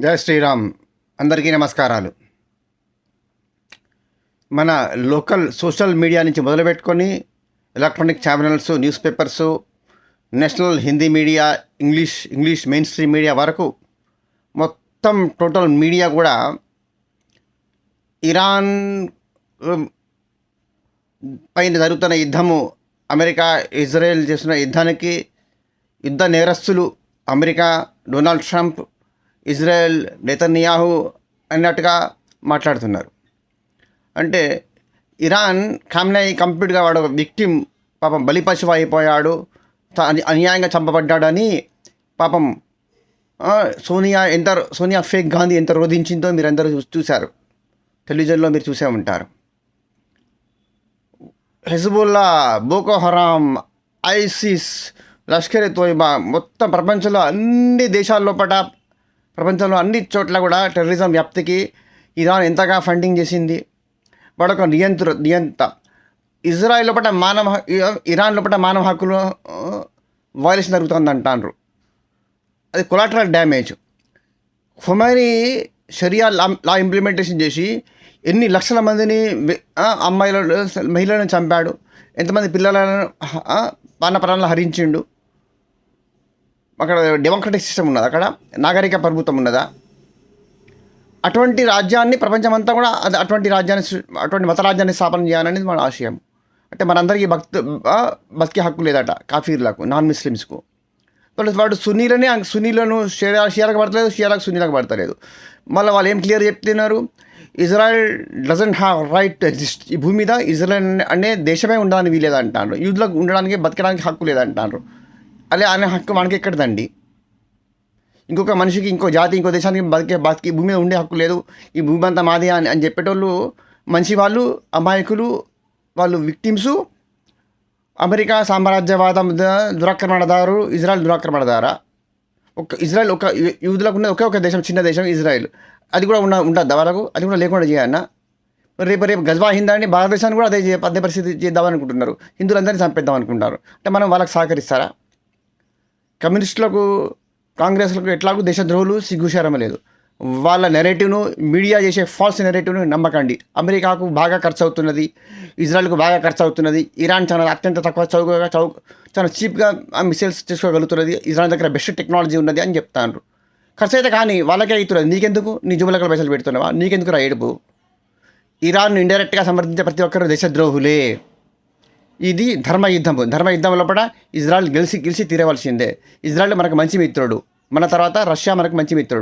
జై శ్రీరామ్. అందరికీ నమస్కారాలు. మన లోకల్ సోషల్ మీడియా నుంచి మొదలుపెట్టుకొని electronic channels, newspapers, national Hindi media, English mainstream media వరకు మొత్తం టోటల్ మీడియా కూడా ఇరాన్ పైన జరుగుతున్న యుద్ధము, అమెరికా ఇజ్రాయెల్ చేస్తున్న యుద్ధానికి యుద్ధ నేరస్తులు America, Donald Trump, Israel Netanyahu అన్నట్టుగా మాట్లాడుతున్నారు. అంటే ఇరాన్ ఖామ్నేయి కంప్లీట్గా వాడు విక్టిమ్, పాపం బలిపశువు అయిపోయాడు, అన్యాయంగా చంపబడ్డాడని పాపం సోనియా ఫేక్ గాంధీ ఎంత రోధించిందో మీరు అందరూ చూశారు, టెలివిజన్లో మీరు చూసే ఉంటారు. హెజ్బుల్లా, బోకో హరాం, ఐసిస్, లష్కర్ ఎ తోయిబా మొత్తం ప్రపంచంలో అన్ని ప్రపంచంలో అన్ని చోట్ల కూడా టెర్రరిజం వ్యాప్తికి ఇరాన్ ఎంతగా ఫండింగ్ చేసింది. వాడొక నియంత ఇజ్రాయెల్ లోపల ఇరాన్ లోపల మానవ హక్కులు వయలేషన్ జరుగుతుంది అంటారు. అది కొలాటరల్ డ్యామేజ్. ఖొమైనీ షరియా లా ఇంప్లిమెంటేషన్ చేసి ఎన్ని లక్షల మందిని మహిళలను చంపాడు, ఎంతమంది పిల్లలను ప్రాణాలను హరించిండు. అక్కడ డెమోక్రటిక్ సిస్టమ్ ఉన్నదా? అక్కడ నాగరిక ప్రభుత్వం ఉన్నదా? అటువంటి రాజ్యాన్ని ప్రపంచమంతా కూడా అటువంటి మత రాజ్యాన్ని స్థాపన చేయాలనేది మన ఆశయం. అంటే మనందరికీ బతికే హక్కు లేదట కాఫీర్లకు, నాన్ ముస్లిమ్స్కు. వాడు సున్నీలను షియాలకు పడతలేదు, షియాలకు సున్నీలకు పడతలేదు. మళ్ళీ వాళ్ళు ఏం క్లియర్ చెప్తున్నారు, Israel doesn't have right to exist. ఈ భూమి మీద ఇజ్రాయెల్ అనే దేశమే ఉండడానికి వీలేదంటారు. యూదులకు ఉండడానికి, బతకడానికి హక్కు లేదంటారు. అనే హక్కు మనకి ఎక్కడదండి? ఇంకొక మనిషికి, ఇంకో జాతి, ఇంకో దేశానికి బతికి భూమి మీద ఉండే హక్కు లేదు, ఈ భూమి అంతా మాదే అని చెప్పేటోళ్ళు మంచి వాళ్ళు, అమాయకులు, వాళ్ళు విక్టిమ్సు. అమెరికా సామ్రాజ్యవాదం దురాక్రమణదారు, ఇజ్రాయెల్ దురాక్రమణదారా? ఇజ్రాయెల్ యూదులకు ఉన్నది ఒకే దేశం, చిన్న దేశం ఇజ్రాయెల్. అది కూడా ఉండద్దా వాళ్ళకు? అది కూడా లేకుండా చేయాలన్నా? రేపు గజ్వా హిందాన్ని భారతదేశాన్ని కూడా అదే పరిస్థితి చేద్దామనుకుంటున్నారు. హిందువులందరినీ చంపేద్దాం అనుకుంటున్నారు. అంటే మనం వాళ్ళకి సహకరిస్తారా? కమ్యూనిస్టులకు, కాంగ్రెస్లకు ఎట్లాగూ దేశద్రోహులు, సిగ్గుశరం లేదు. వాళ్ళ నెరేటివ్ను, మీడియా చేసే ఫాల్స్ నెరేటివ్ను నమ్మకండి. అమెరికాకు బాగా ఖర్చు అవుతున్నది, ఇజ్రాయెల్కు బాగా ఖర్చు అవుతున్నది. ఇరాన్ చాలా అత్యంత తక్కువ చాలా చీప్గా మిసైల్స్ చేసుకోగలుగుతున్నది. ఇజ్రాయెల్ దగ్గర బెస్ట్ టెక్నాలజీ ఉన్నది అని చెప్తాను. ఖర్చు అయితే కానీ వాళ్ళకే అవుతున్నది. నీకెందుకు? నీ జుబులకల పైసలు పెడుతున్నావా? నీకెందుకు రా ఏడుపు? ఇరాన్ను ఇండైరెక్ట్గా సమర్థించే ప్రతి ఒక్కరు దేశద్రోహులే. ఇది ధర్మయుద్ధం లోపల ఇజ్రాయెల్ గెలిచి తీరవలసిందే. ఇజ్రాయెల్ మనకు మంచి మిత్రుడు, మన తర్వాత రష్యా మనకు మంచి మిత్రుడు.